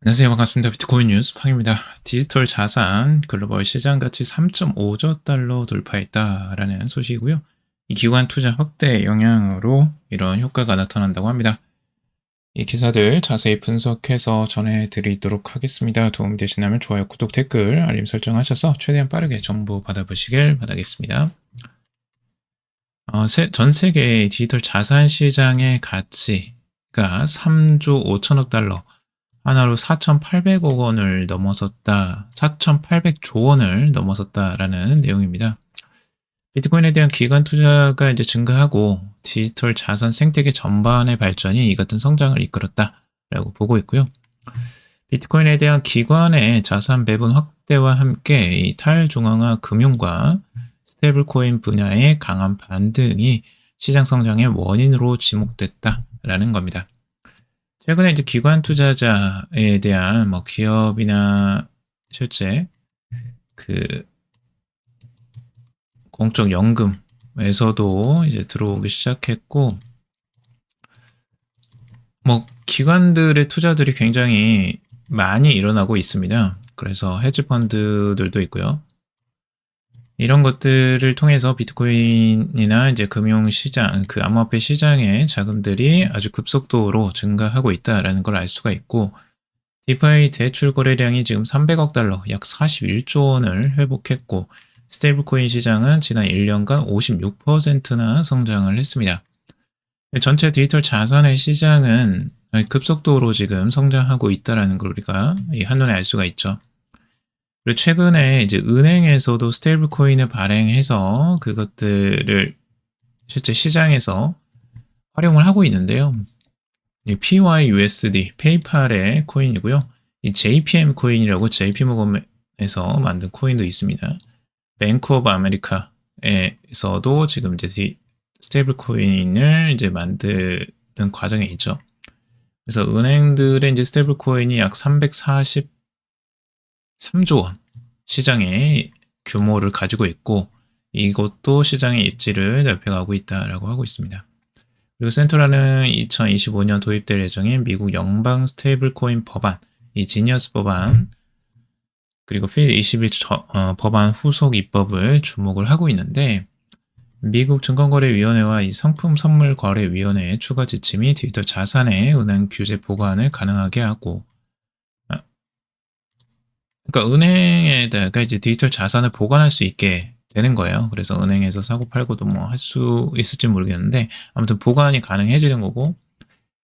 안녕하세요. 반갑습니다. 비트코인 뉴스 팡입니다. 디지털 자산 글로벌 시장 가치 3.5조 달러 돌파했다라는 소식이고요. 이 기관 투자 확대 영향으로 이런 효과가 나타난다고 합니다. 이 기사들 자세히 분석해서 전해드리도록 하겠습니다. 도움이 되시다면 좋아요, 구독, 댓글, 알림 설정하셔서 최대한 빠르게 정보 받아보시길 바라겠습니다. 전 세계 디지털 자산 시장의 가치가 3조 5천억 달러, 하나로 4,800억 원을 넘어섰다, 4,800조 원을 넘어섰다라는 내용입니다. 비트코인에 대한 기관 투자가 이제 증가하고 디지털 자산 생태계 전반의 발전이 이 같은 성장을 이끌었다라고 보고 있고요. 비트코인에 대한 기관의 자산 배분 확대와 함께 이 탈중앙화 금융과 스테이블코인 분야의 강한 반등이 시장 성장의 원인으로 지목됐다라는 겁니다. 최근에 이제 기관 투자자에 대한 기업이나 실제 그 공적 연금에서도 이제 들어오기 시작했고, 기관들의 투자들이 굉장히 많이 일어나고 있습니다. 그래서 헤지펀드들도 있고요. 이런 것들을 통해서 비트코인이나 이제 금융시장, 암호화폐 시장의 자금들이 아주 급속도로 증가하고 있다라는 걸 알 수가 있고, 디파이 대출 거래량이 지금 300억 달러, 약 41조 원을 회복했고, 스테이블코인 시장은 지난 1년간 56%나 성장을 했습니다. 전체 디지털 자산의 시장은 급속도로 지금 성장하고 있다라는 걸 우리가 한눈에 알 수가 있죠. 그리고 최근에 이제 은행에서도 스테이블 코인을 발행해서 그것들을 실제 시장에서 활용을 하고 있는데요. PYUSD, 페이팔의 코인이고요. 이 JPM 코인이라고 JP모건에서 만든 코인도 있습니다. 뱅크 오브 아메리카에서도 지금 이제 스테이블 코인을 이제 만드는 과정에 있죠. 그래서 은행들의 이제 스테이블 코인이 약 343조 원 시장의 규모를 가지고 있고, 이것도 시장의 입지를 넓혀가고 있다라고 하고 있습니다. 그리고 센토라는 2025년 도입될 예정인 미국 연방 스테이블 코인 법안, 이 지니어스 법안, 그리고 필 21 법안 후속 입법을 주목을 하고 있는데, 미국 증권거래위원회와 이 상품선물거래위원회의 추가 지침이 디지털 자산의 은행 규제 보관을 가능하게 하고, 그러니까 은행에다가 이제 디지털 자산을 보관할 수 있게 되는 거예요. 그래서 은행에서 사고 팔고도 할 수 있을지 모르겠는데, 아무튼 보관이 가능해지는 거고,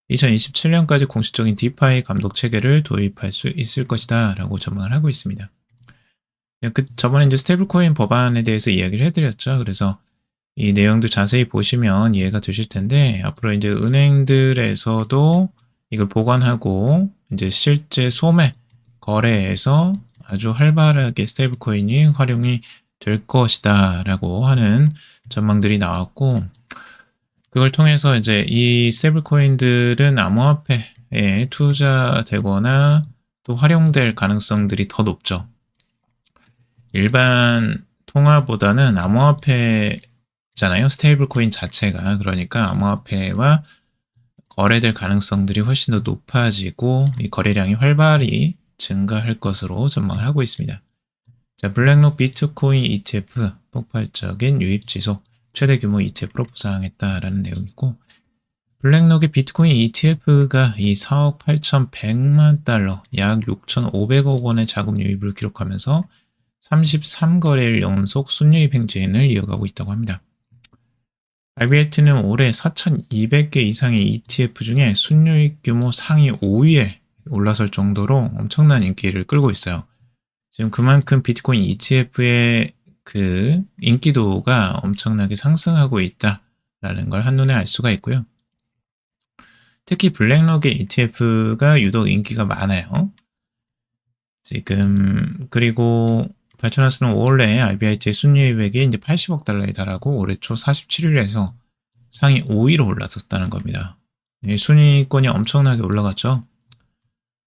2027년까지 공식적인 디파이 감독 체계를 도입할 수 있을 것이다 라고 전망을 하고 있습니다. 저번에 이제 스테이블코인 법안에 대해서 이야기를 해드렸죠. 그래서 이 내용도 자세히 보시면 이해가 되실 텐데, 앞으로 이제 은행들에서도 이걸 보관하고 이제 실제 소매 거래에서 아주 활발하게 스테이블 코인이 활용이 될 것이다 라고 하는 전망들이 나왔고, 그걸 통해서 이제 이 스테이블 코인들은 암호화폐에 투자되거나 또 활용될 가능성들이 더 높죠. 일반 통화보다는 암호화폐잖아요. 스테이블 코인 자체가. 그러니까 암호화폐와 거래될 가능성들이 훨씬 더 높아지고 이 거래량이 활발히 증가할 것으로 전망을 하고 있습니다. 자, 블랙록 비트코인 ETF 폭발적인 유입 지속, 최대 규모 ETF로 부상했다라는 내용이고, 블랙록의 비트코인 ETF가 이 4억 8,100만 달러, 약 6,500억 원의 자금 유입을 기록하면서 33거래일 연속 순유입 행진을 이어가고 있다고 합니다. IBIT는 올해 4,200개 이상의 ETF 중에 순유입 규모 상위 5위에 올라설 정도로 엄청난 인기를 끌고 있어요. 지금 그만큼 비트코인 ETF의 그 인기도가 엄청나게 상승하고 있다라는 걸 한눈에 알 수가 있고요. 특히 블랙록의 ETF가 유독 인기가 많아요. 지금 그리고 발전하스는 5월 내에 IBIT의 순유입액이 이제 80억 달러에 달하고 올해 초 47일에서 상위 5위로 올라섰다는 겁니다. 순위권이 엄청나게 올라갔죠.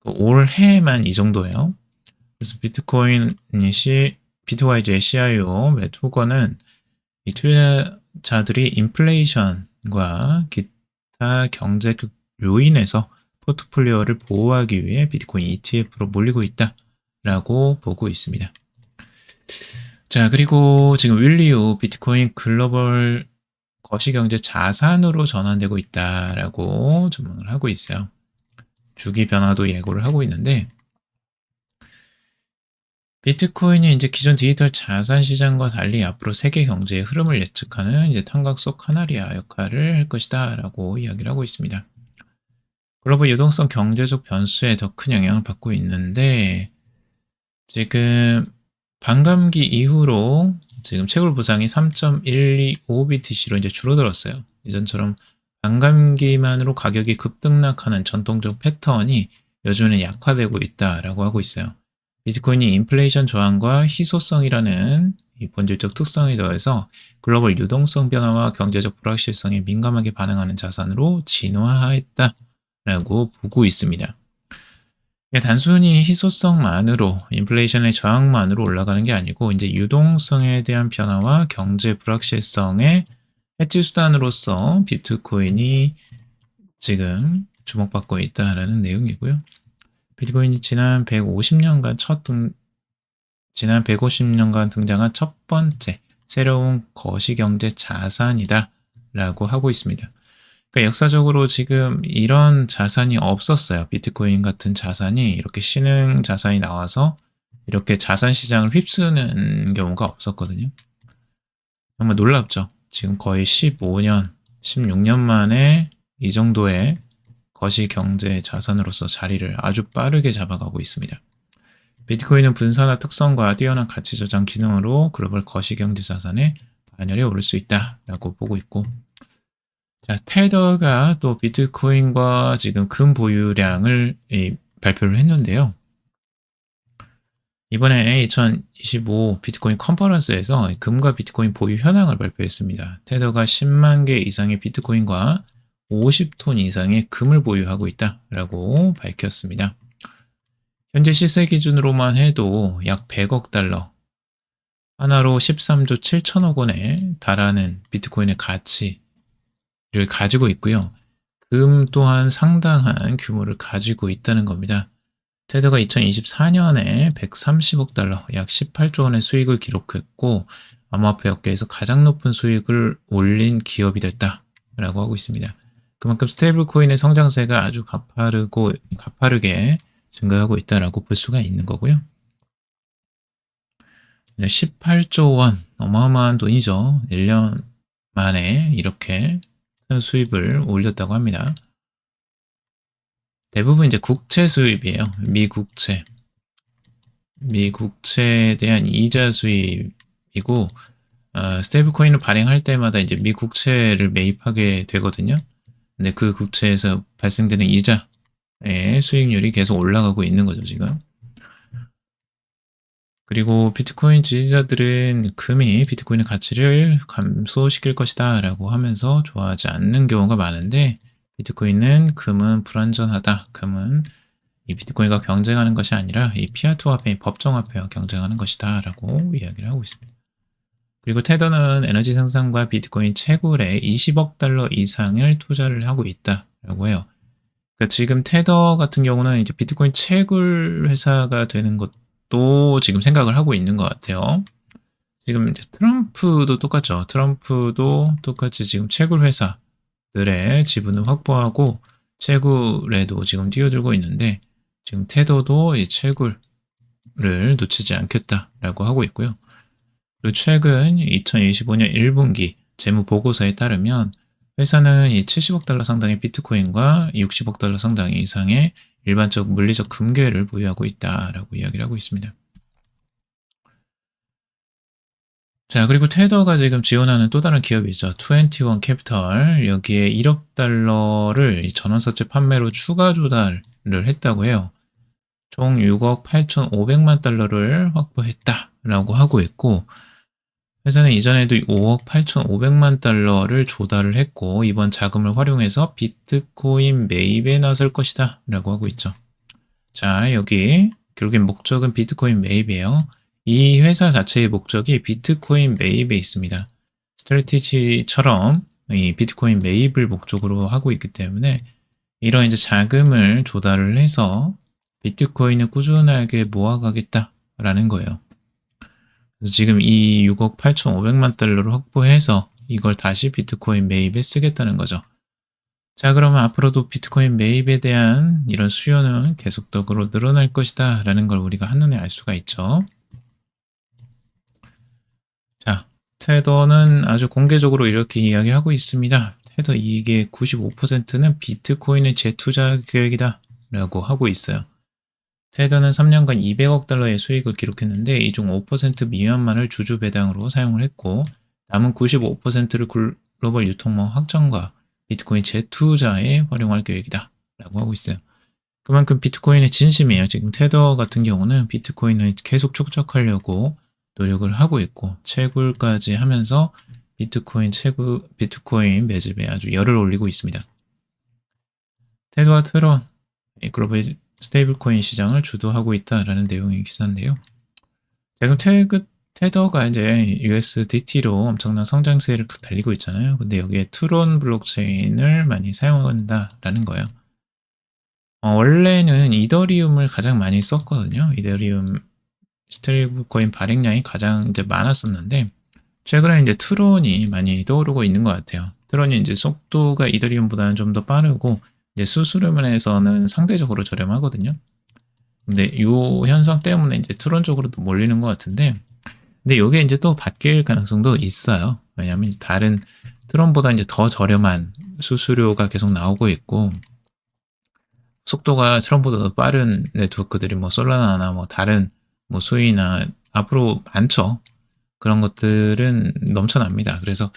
올해만 이 정도예요. 그래서 비트와이즈의 CIO 맷 호거는 이 투자자들이 인플레이션과 기타 경제적 요인에서 포트폴리오를 보호하기 위해 비트코인 ETF로 몰리고 있다라고 보고 있습니다. 자, 그리고 지금 윌리우 비트코인 글로벌 거시경제 자산으로 전환되고 있다라고 전망을 하고 있어요. 주기 변화도 예고를 하고 있는데, 비트코인이 이제 기존 디지털 자산 시장과 달리 앞으로 세계 경제의 흐름을 예측하는 이제 탄각 속 카나리아 역할을 할 것이다라고 이야기를 하고 있습니다. 글로벌 유동성 경제적 변수에 더 큰 영향을 받고 있는데, 지금 반감기 이후로 지금 채굴 부상이 3.125BTC로 이제 줄어들었어요. 이전처럼 반감기만으로 가격이 급등락하는 전통적 패턴이 요즘에는 약화되고 있다라고 하고 있어요. 비트코인이 인플레이션 저항과 희소성이라는 이 본질적 특성에 더해서 글로벌 유동성 변화와 경제적 불확실성에 민감하게 반응하는 자산으로 진화했다라고 보고 있습니다. 단순히 희소성만으로, 인플레이션의 저항만으로 올라가는 게 아니고 이제 유동성에 대한 변화와 경제 불확실성의 해지 수단으로서 비트코인이 지금 주목받고 있다라는 내용이고요. 비트코인이 지난 150년간 등장한 첫 번째 새로운 거시경제 자산이다라고 하고 있습니다. 그러니까 역사적으로 지금 이런 자산이 없었어요. 비트코인 같은 자산이 이렇게 신흥 자산이 나와서 이렇게 자산 시장을 휩쓰는 경우가 없었거든요. 정말 놀랍죠. 지금 거의 15년, 16년 만에 이 정도의 거시경제 자산으로서 자리를 아주 빠르게 잡아가고 있습니다. 비트코인은 분산화 특성과 뛰어난 가치 저장 기능으로 글로벌 거시경제 자산의 반열에 오를 수 있다라고 보고 있고, 자, 테더가 또 비트코인과 지금 금 보유량을 발표를 했는데요. 이번에 2025 비트코인 컨퍼런스에서 금과 비트코인 보유 현황을 발표했습니다. 테더가 10만 개 이상의 비트코인과 50톤 이상의 금을 보유하고 있다라고 밝혔습니다. 현재 시세 기준으로만 해도 약 100억 달러, 하나로 13조 7천억 원에 달하는 비트코인의 가치를 가지고 있고요. 금 또한 상당한 규모를 가지고 있다는 겁니다. 테더가 2024년에 130억 달러, 약 18조 원의 수익을 기록했고, 암호화폐 업계에서 가장 높은 수익을 올린 기업이 됐다라고 하고 있습니다. 그만큼 스테이블 코인의 성장세가 아주 가파르게 증가하고 있다라고 볼 수가 있는 거고요. 18조 원, 어마어마한 돈이죠. 1년 만에 이렇게 큰 수입을 올렸다고 합니다. 대부분 이제 국채 수입이에요. 미국채에 대한 이자 수입이고, 스테이블 코인을 발행할 때마다 이제 미국채를 매입하게 되거든요. 근데 그 국채에서 발생되는 이자의 수익률이 계속 올라가고 있는 거죠, 지금. 그리고 비트코인 지지자들은 금이 비트코인의 가치를 감소시킬 것이다 라고 하면서 좋아하지 않는 경우가 많은데, 비트코인은 금은 불안전하다. 금은 이 비트코인과 경쟁하는 것이 아니라 이 피아트 화폐인 법정 화폐와 경쟁하는 것이다 라고 이야기를 하고 있습니다. 그리고 테더는 에너지 생산과 비트코인 채굴에 20억 달러 이상을 투자를 하고 있다라고 해요. 그러니까 지금 테더 같은 경우는 이제 비트코인 채굴 회사가 되는 것도 지금 생각을 하고 있는 것 같아요. 지금 이제 트럼프도 똑같죠. 트럼프도 똑같이 지금 채굴 회사들의 지분을 확보하고 채굴에도 지금 뛰어들고 있는데, 지금 테더도 이 채굴을 놓치지 않겠다라고 하고 있고요. 그리고 최근 2025년 1분기 재무 보고서에 따르면 회사는 이 70억 달러 상당의 비트코인과 60억 달러 상당 이상의 일반적 물리적 금괴를 보유하고 있다라고 이야기를 하고 있습니다. 자, 그리고 테더가 지금 지원하는 또 다른 기업이죠. 21 캐피털. 여기에 1억 달러를 전환사채 판매로 추가 조달을 했다고 해요. 총 6억 8,500만 달러를 확보했다라고 하고 있고, 회사는 이전에도 5억 8,500만 달러를 조달을 했고, 이번 자금을 활용해서 비트코인 매입에 나설 것이다 라고 하고 있죠. 자, 여기 결국엔 목적은 비트코인 매입이에요. 이 회사 자체의 목적이 비트코인 매입에 있습니다. 스트래티지처럼 이 비트코인 매입을 목적으로 하고 있기 때문에 이런 이제 자금을 조달을 해서 비트코인을 꾸준하게 모아가겠다라는 거예요. 그래서 지금 이 6억 8,500만 달러를 확보해서 이걸 다시 비트코인 매입에 쓰겠다는 거죠. 자, 그러면 앞으로도 비트코인 매입에 대한 이런 수요는 계속적으로 늘어날 것이다 라는 걸 우리가 한눈에 알 수가 있죠. 자, 테더는 아주 공개적으로 이렇게 이야기하고 있습니다. 테더 이익의 95%는 비트코인의 재투자 계획이다 라고 하고 있어요. 테더는 3년간 200억 달러의 수익을 기록했는데 이 중 5% 미만만을 주주 배당으로 사용을 했고 남은 95%를 글로벌 유통망 확장과 비트코인 재투자에 활용할 계획이다 라고 하고 있어요. 그만큼 비트코인의 진심이에요. 지금 테더 같은 경우는 비트코인을 계속 축적하려고 노력을 하고 있고 채굴까지 하면서 비트코인 매집에 아주 열을 올리고 있습니다. 테더와 트론, 글로벌 스테이블 코인 시장을 주도하고 있다라는 내용의 기사인데요. 지금 테더가 이제 USDT로 엄청난 성장세를 달리고 있잖아요. 근데 여기에 트론 블록체인을 많이 사용한다라는 거예요. 원래는 이더리움을 가장 많이 썼거든요. 이더리움 스테이블 코인 발행량이 가장 이제 많았었는데 최근에 이제 트론이 많이 떠오르고 있는 것 같아요. 트론이 이제 속도가 이더리움보다는 좀 더 빠르고 이제 수수료면에서는 상대적으로 저렴하거든요. 근데 이 현상 때문에 이제 트론 쪽으로도 몰리는 것 같은데, 근데 이게 이제 또 바뀔 가능성도 있어요. 왜냐하면 다른 트론보다 이제 더 저렴한 수수료가 계속 나오고 있고, 속도가 트론보다 더 빠른 네트워크들이 뭐 솔라나나 뭐 다른 뭐 수위나 앞으로 많죠. 그런 것들은 넘쳐납니다. 그래서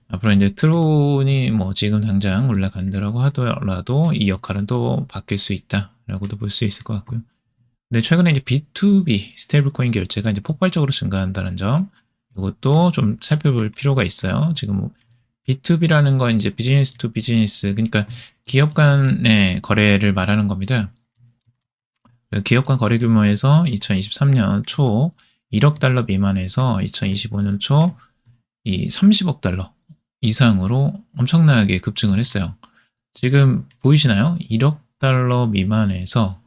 앞으로 이제 트론이 뭐 지금 당장 올라간다라고 하더라도 이 역할은 또 바뀔 수 있다라고도 볼 수 있을 것 같고요. 근데 최근에 이제 B2B 스테이블 코인 결제가 이제 폭발적으로 증가한다는 점, 이것도 좀 살펴볼 필요가 있어요. 지금 B2B라는 건 이제 비즈니스 투 비즈니스, 그러니까 기업 간의 거래를 말하는 겁니다. 기업 간 거래 규모에서 2023년 초 1억 달러 미만에서 2025년 초 이 30억 달러 이상으로 엄청나게 급증을 했어요. 지금 보이시나요? 1억 달러 미만에서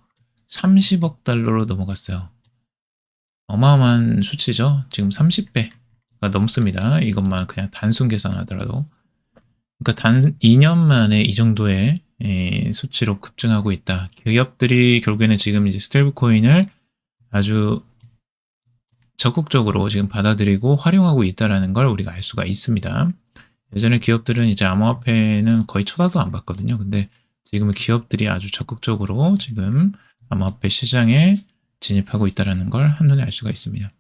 30억 달러로 넘어갔어요. 어마어마한 수치죠. 지금 30배가 넘습니다. 이것만 그냥 단순 계산하더라도. 그러니까 단 2년 만에 이 정도의 수치로 급증하고 있다. 기업들이 결국에는 지금 이제 스테이블 코인을 아주 적극적으로 지금 받아들이고 활용하고 있다는 걸 우리가 알 수가 있습니다. 예전에 기업들은 이제 암호화폐는 거의 쳐다도 안 봤거든요. 근데 지금은 기업들이 아주 적극적으로 지금 암호화폐 시장에 진입하고 있다는 걸 한눈에 알 수가 있습니다.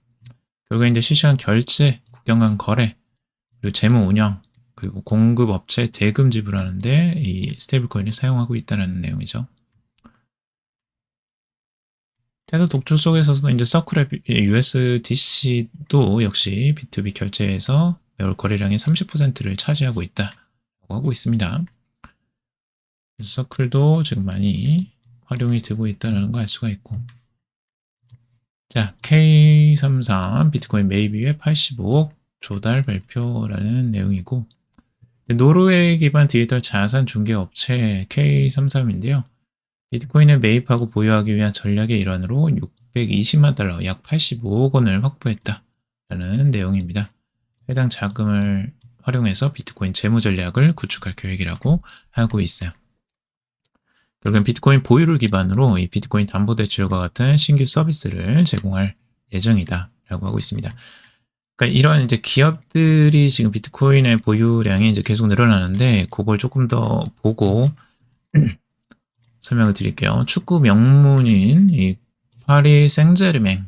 결국에 이제 실시간 결제, 국경 간 거래, 그리고 재무 운영, 그리고 공급 업체 대금 지불하는데 이 스테이블 코인을 사용하고 있다는 내용이죠. 테더 독주 속에서도 이제 서클의 USDC도 역시 B2B 결제에서 매월 거래량의 30%를 차지하고 있다고 하고 있습니다. 서클도 지금 많이 활용이 되고 있다는 걸 알 수가 있고. 자, K33 비트코인 매입위에 85억 조달 발표라는 내용이고, 노르웨이 기반 디지털 자산 중개 업체 K33인데요. 비트코인을 매입하고 보유하기 위한 전략의 일환으로 620만 달러, 약 85억 원을 확보했다라는 내용입니다. 해당 자금을 활용해서 비트코인 재무 전략을 구축할 계획이라고 하고 있어요. 결국엔 비트코인 보유를 기반으로 이 비트코인 담보대출과 같은 신규 서비스를 제공할 예정이다라고 하고 있습니다. 그러니까 이런 이제 기업들이 지금 비트코인의 보유량이 이제 계속 늘어나는데 그걸 조금 더 보고 설명을 드릴게요. 축구 명문인 이 파리 생제르맹,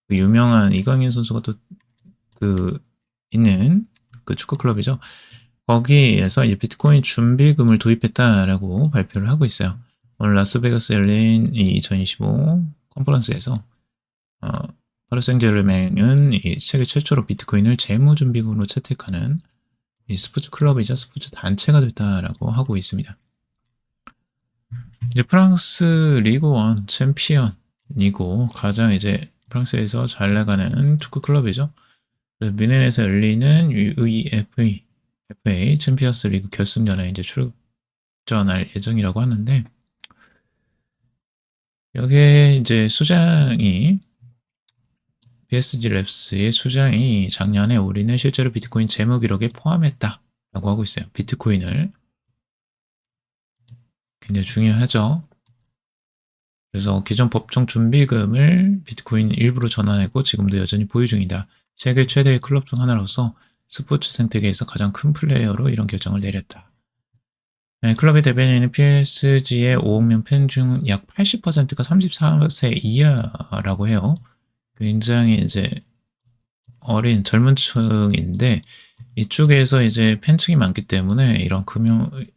그 유명한 이강인 선수가 또 그 있는 그 축구 클럽이죠. 거기에서 이제 비트코인 준비금을 도입했다라고 발표를 하고 있어요. 오늘 라스베가스 열린 이 2025 컨퍼런스에서 파리 생제르맹은 이 세계 최초로 비트코인을 재무 준비금으로 채택하는 이 스포츠 클럽이자 스포츠 단체가 됐다라고 하고 있습니다. 이제 프랑스 리그1 챔피언이고 가장 이제 프랑스에서 잘 나가는 축구 클럽이죠. 미넨에서 열리는 UEFA 챔피언스 리그 결승전에 이제 출전할 예정이라고 하는데, 여기에 이제 수장이 PSG 랩스의 수장이 작년에 우리는 실제로 비트코인 재무 기록에 포함했다라고 하고 있어요. 비트코인을. 굉장히 중요하죠. 그래서 기존 법정 준비금을 비트코인 일부로 전환했고 지금도 여전히 보유 중이다. 세계 최대의 클럽 중 하나로서 스포츠 생태계에서 가장 큰 플레이어로 이런 결정을 내렸다. 네, 클럽의 대변인은 PSG의 5억 명 팬 중 약 80%가 34세 이하라고 해요. 굉장히 이제 어린 젊은 층인데 이쪽에서 이제 팬층이 많기 때문에 이런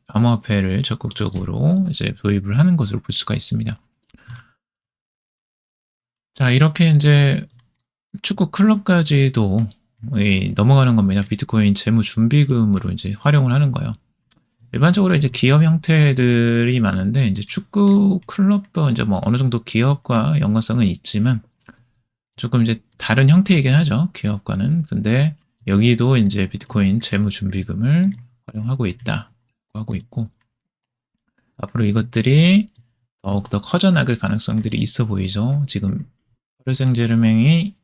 암호화폐를 적극적으로 이제 도입을 하는 것으로 볼 수가 있습니다. 자, 이렇게 이제 축구 클럽까지도 넘어가는 겁니다. 비트코인 재무 준비금으로 이제 활용을 하는 거예요. 일반적으로 이제 기업 형태들이 많은데 이제 축구 클럽도 이제 뭐 어느 정도 기업과 연관성은 있지만 조금 이제 다른 형태이긴 하죠. 기업과는. 근데 여기도 이제 비트코인 재무 준비금을 활용하고 있다. 하고 있고 앞으로 이것들이 더욱더 커져나갈 가능성들이 있어 보이죠. 지금 파리 생제르맹이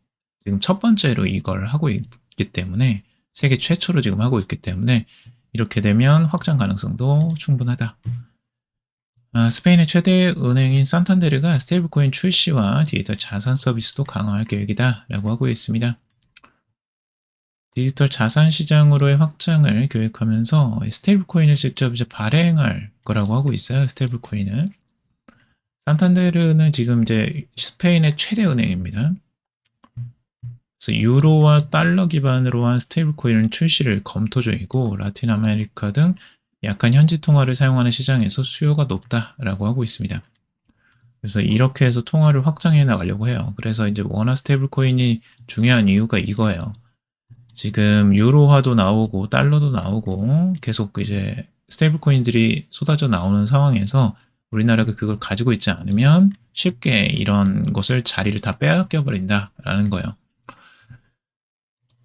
지금 첫 번째로 이걸 하고 있기 때문에 세계 최초로 지금 하고 있기 때문에 이렇게 되면 확장 가능성도 충분하다. 스페인의 최대 은행인 산탄데르가 스테이블코인 출시와 디지털 자산 서비스도 강화할 계획이다 라고 하고 있습니다. 디지털 자산 시장으로의 확장을 계획하면서 스테이블코인을 직접 이제 발행할 거라고 하고 있어요. 스테이블코인을. 산탄데르는 지금 이제 스페인의 최대 은행입니다. 그래서 유로와 달러 기반으로 한 스테이블코인 출시를 검토 중이고 라틴 아메리카 등 약한 현지 통화를 사용하는 시장에서 수요가 높다라고 하고 있습니다. 그래서 이렇게 해서 통화를 확장해 나가려고 해요. 그래서 이제 원화 스테이블코인이 중요한 이유가 이거예요. 지금 유로화도 나오고 달러도 나오고 계속 이제 스테이블코인들이 쏟아져 나오는 상황에서 우리나라가 그걸 가지고 있지 않으면 쉽게 이런 것을 자리를 다 빼앗겨 버린다라는 거예요.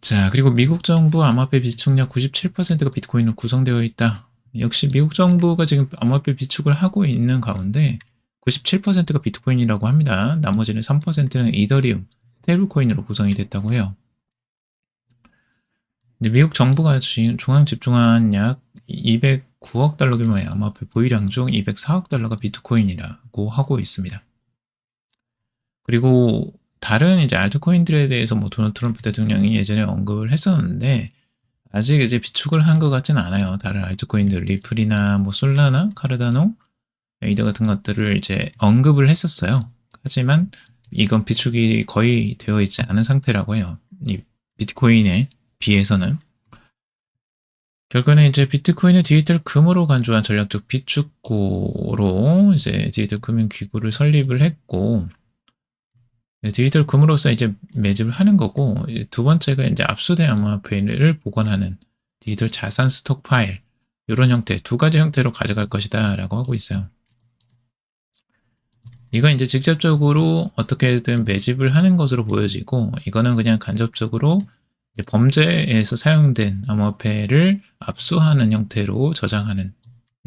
자, 그리고 미국 정부 암호화폐 비축력 97%가 비트코인으로 구성되어 있다. 역시 미국 정부가 지금 암호화폐 비축을 하고 있는 가운데 97%가 비트코인이라고 합니다. 나머지는 3%는 이더리움, 스테이블코인으로 구성이 됐다고 해요. 미국 정부가 중앙 집중한 약 209억 달러 규모의 암호화폐 보유량 중 204억 달러가 비트코인이라고 하고 있습니다. 그리고 다른 이제 알트코인들에 대해서 뭐 도널드 트럼프 대통령이 예전에 언급을 했었는데 아직 이제 비축을 한 것 같진 않아요. 다른 알트코인들 리플이나 뭐 솔라나, 카르다노, 에이더 같은 것들을 이제 언급을 했었어요. 하지만 이건 비축이 거의 되어 있지 않은 상태라고 해요. 이 비트코인에 비해서는. 결국에는 이제 비트코인을 디지털 금으로 간주한 전략적 비축고로 이제 디지털 금융기구를 설립을 했고 디지털 금으로서 이제 매집을 하는 거고 두 번째가 이제 압수된 암호화폐를 보관하는 디지털 자산 스톡 파일 이런 형태 두 가지 형태로 가져갈 것이다 라고 하고 있어요. 이건 이제 직접적으로 어떻게든 매집을 하는 것으로 보여지고 이거는 그냥 간접적으로 범죄에서 사용된 암호화폐를 압수하는 형태로 저장하는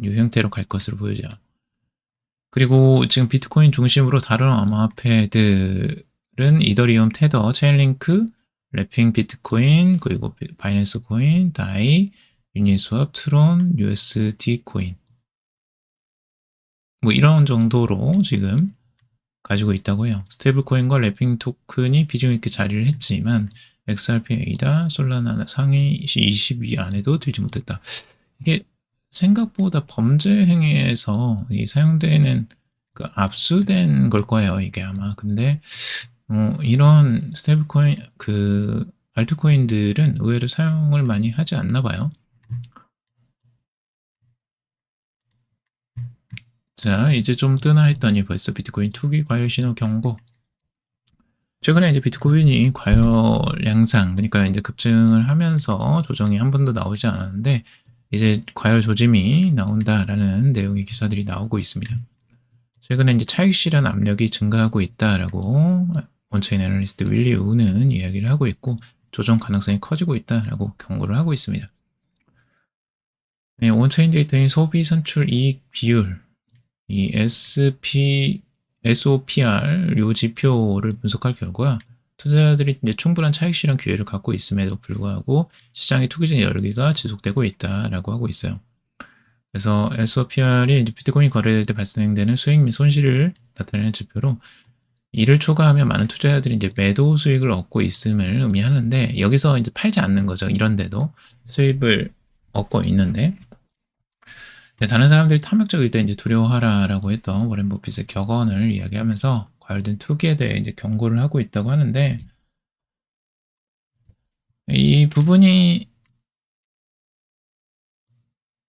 이 형태로 갈 것으로 보여져요. 그리고 지금 비트코인 중심으로 다른 암호화폐들은 이더리움, 테더, 체인링크, 래핑 비트코인, 그리고 바이낸스 코인, 다이, 유니스왑, 트론, USD 코인 뭐 이런 정도로 지금 가지고 있다고 해요. 스테이블 코인과 래핑 토큰이 비중 있게 자리를 했지만 XRP, 에이다, 솔라나 상위 20위 안에도 들지 못했다. 이게 생각보다 범죄 행위에서 사용되는 그 압수된 걸 거예요. 이게 아마. 근데 이런 스테이블 코인 그 알트코인들은 의외로 사용을 많이 하지 않나 봐요. 자, 이제 좀 뜨나 했더니 벌써 비트코인 투기 과열 신호 경고. 최근에 이제 비트코인이 과열 양상, 그러니까 이제 급증을 하면서 조정이 한 번도 나오지 않았는데 이제 과열 조짐이 나온다라는 내용의 기사들이 나오고 있습니다. 최근에 이제 차익 실현 압력이 증가하고 있다라고 원체인 애널리스트 윌리 우는 이야기를 하고 있고 조정 가능성이 커지고 있다라고 경고를 하고 있습니다. 네, 온체인 데이터인 소비 산출 이익 비율, 이 SOPR 요 지표를 분석할 결과 투자자들이 이제 충분한 차익 실현 기회를 갖고 있음에도 불구하고 시장의 투기적 열기가 지속되고 있다라고 하고 있어요. 그래서 SOPR이 이제 비트코인 거래될 때 발생되는 수익 및 손실을 나타내는 지표로 이를 초과하면 많은 투자자들이 이제 매도 수익을 얻고 있음을 의미하는데 여기서 이제 팔지 않는 거죠. 이런데도 수익을 얻고 있는데 다른 사람들이 탐욕적일 때 이제 두려워하라라고 했던 워렌 버핏의 격언을 이야기하면서 과열된 투기에 대해 이제 경고를 하고 있다고 하는데 이 부분이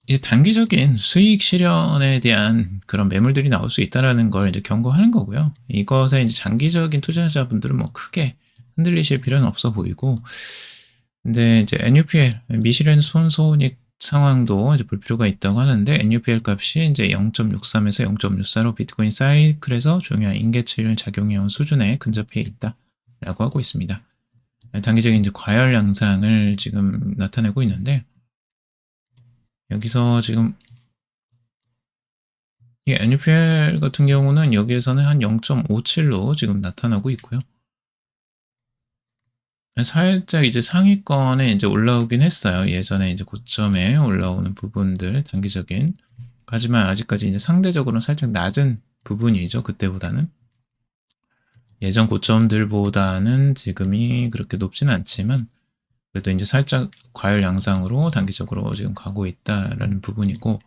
이제 단기적인 수익 실현에 대한 그런 매물들이 나올 수 있다라는 걸 이제 경고하는 거고요. 이것에 이제 장기적인 투자자분들은 뭐 크게 흔들리실 필요는 없어 보이고, 근데 이제 NUPL 미실현 손손익 상황도 이제 볼 필요가 있다고 하는데 NUPL 값이 이제 0.63에서 0.64로 비트코인 사이클에서 중요한 인계치를 작용해온 수준에 근접해 있다라고 하고 있습니다. 단기적인 이제 과열 양상을 지금 나타내고 있는데 여기서 지금 이 NPL 같은 경우는 여기에서는 한 0.57로 지금 나타나고 있고요. 살짝 이제 상위권에 이제 올라오긴 했어요. 예전에 이제 고점에 올라오는 부분들 단기적인. 하지만 아직까지 이제 상대적으로는 살짝 낮은 부분이죠. 그때보다는. 예전 고점들보다는 지금이 그렇게 높지는 않지만 그래도 이제 살짝 과열 양상으로 단기적으로 지금 가고 있다라는 부분이고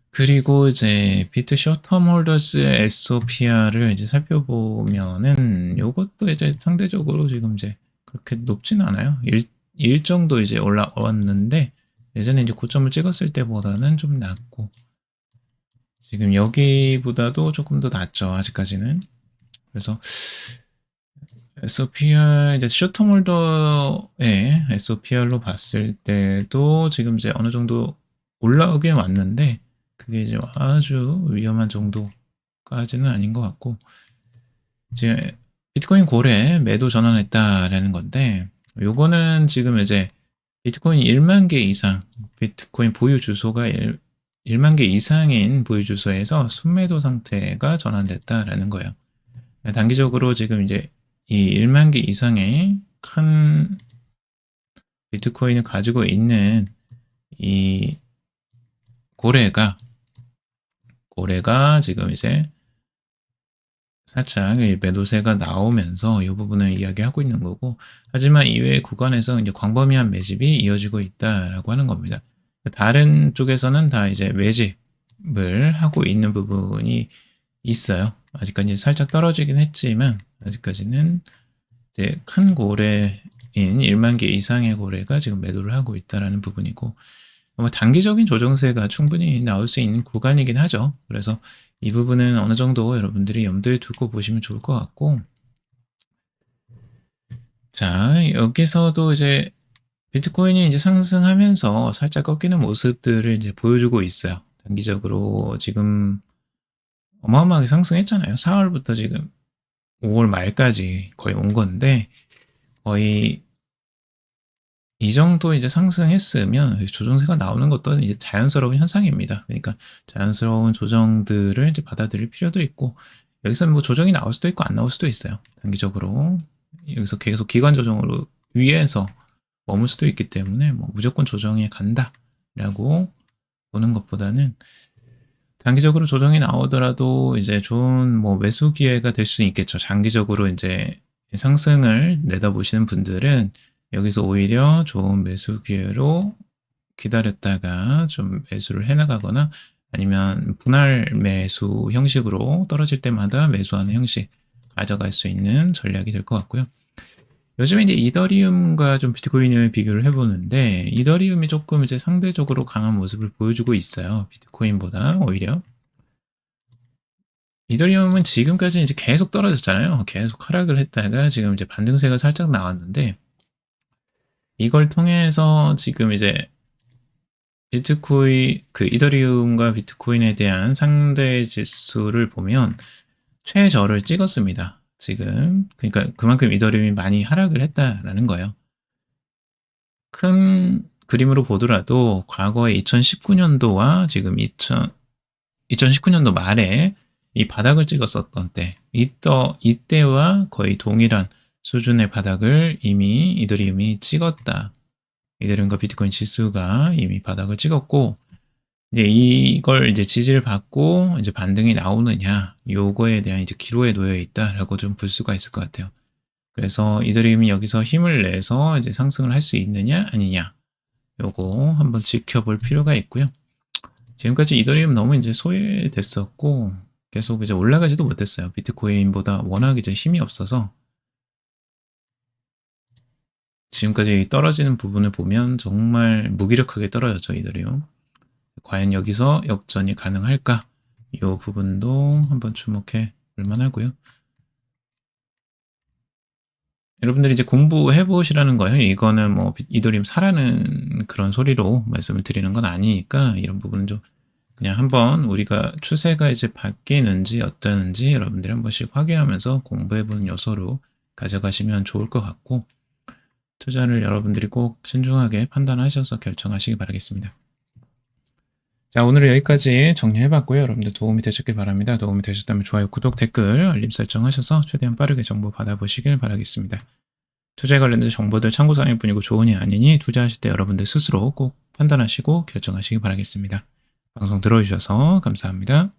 그리고 이제 비트 숏텀 홀더스의 SOPR을 이제 살펴보면은 요것도 이제 상대적으로 지금 이제 그렇게 높진 않아요. 일 정도 이제 올라왔는데 예전에 이제 고점을 찍었을 때보다는 좀 낮고 지금 여기보다도 조금 더 낮죠. 아직까지는. 그래서 SOPR 이제 숏텀 홀더의 SOPR로 봤을 때도 지금 이제 어느 정도 올라오긴 왔는데 그게 이제 아주 위험한 정도까지는 아닌 것 같고 지금 비트코인 고래 매도 전환했다라는 건데 요거는 지금 이제 비트코인 1만 개 이상 비트코인 보유 주소가 1만 개 이상인 보유 주소에서 순매도 상태가 전환됐다라는 거예요. 단기적으로 지금 이제 이 1만 개 이상의 큰 비트코인을 가지고 있는 이 고래가 지금 이제 살짝 매도세가 나오면서 이 부분을 이야기하고 있는 거고 하지만 이외의 구간에서 이제 광범위한 매집이 이어지고 있다라고 하는 겁니다. 다른 쪽에서는 다 이제 매집을 하고 있는 부분이 있어요. 아직까지 살짝 떨어지긴 했지만 아직까지는 이제 큰 고래인 1만 개 이상의 고래가 지금 매도를 하고 있다라는 부분이고 뭐 단기적인 조정세가 충분히 나올 수 있는 구간이긴 하죠. 그래서 이 부분은 어느 정도 여러분들이 염두에 두고 보시면 좋을 것 같고 자 여기서도 이제 비트코인이 이제 상승하면서 살짝 꺾이는 모습들을 이제 보여주고 있어요. 단기적으로 지금 어마어마하게 상승했잖아요. 4월부터 지금 5월 말까지 거의 온 건데 거의 이 정도 이제 상승했으면 조정세가 나오는 것도 이제 자연스러운 현상입니다. 그러니까 자연스러운 조정들을 이제 받아들일 필요도 있고 여기서 뭐 조정이 나올 수도 있고 안 나올 수도 있어요. 단기적으로 여기서 계속 기관 조정으로 위에서 머물 수도 있기 때문에 뭐 무조건 조정에 간다라고 보는 것보다는 단기적으로 조정이 나오더라도 이제 좋은 뭐 매수 기회가 될 수 있겠죠. 장기적으로 이제 상승을 내다보시는 분들은 여기서 오히려 좋은 매수 기회로 기다렸다가 좀 매수를 해나가거나 아니면 분할 매수 형식으로 떨어질 때마다 매수하는 형식 가져갈 수 있는 전략이 될 것 같고요. 요즘에 이제 이더리움과 좀 비트코인을 비교를 해보는데 이더리움이 조금 이제 상대적으로 강한 모습을 보여주고 있어요. 비트코인보다 오히려. 이더리움은 지금까지 이제 계속 떨어졌잖아요. 계속 하락을 했다가 지금 이제 반등세가 살짝 나왔는데 이걸 통해서 지금 이제 비트코인 그 이더리움과 비트코인에 대한 상대 지수를 보면 최저를 찍었습니다. 지금 그러니까 그만큼 이더리움이 많이 하락을 했다라는 거예요. 큰 그림으로 보더라도 과거에 2019년도와 지금 2019년도 말에 이 바닥을 찍었었던 때, 이때와 거의 동일한 수준의 바닥을 이미 이더리움이 찍었다. 이더리움과 비트코인 지수가 이미 바닥을 찍었고, 이제 이걸 이제 지지를 받고 이제 반등이 나오느냐, 요거에 대한 이제 기로에 놓여 있다라고 좀 볼 수가 있을 것 같아요. 그래서 이더리움이 여기서 힘을 내서 이제 상승을 할 수 있느냐, 아니냐, 요거 한번 지켜볼 필요가 있고요. 지금까지 이더리움 너무 이제 소외됐었고, 계속 이제 올라가지도 못했어요. 비트코인보다 워낙 이제 힘이 없어서. 지금까지 떨어지는 부분을 보면 정말 무기력하게 떨어졌죠, 이더리움. 과연 여기서 역전이 가능할까? 이 부분도 한번 주목해 볼 만하고요. 여러분들이 이제 공부해 보시라는 거예요. 이거는 뭐 이더리움 사라는 그런 소리로 말씀을 드리는 건 아니니까 이런 부분은 좀 그냥 한번 우리가 추세가 이제 바뀌는지 어떠는지 여러분들이 한 번씩 확인하면서 공부해보는 요소로 가져가시면 좋을 것 같고, 투자를 여러분들이 꼭 신중하게 판단하셔서 결정하시기 바라겠습니다. 자, 오늘은 여기까지 정리해봤고요. 여러분들 도움이 되셨길 바랍니다. 도움이 되셨다면 좋아요, 구독, 댓글, 알림 설정하셔서 최대한 빠르게 정보 받아보시길 바라겠습니다. 투자에 관련된 정보들 참고사항일 뿐이고 조언이 아니니 투자하실 때 여러분들 스스로 꼭 판단하시고 결정하시기 바라겠습니다. 방송 들어주셔서 감사합니다.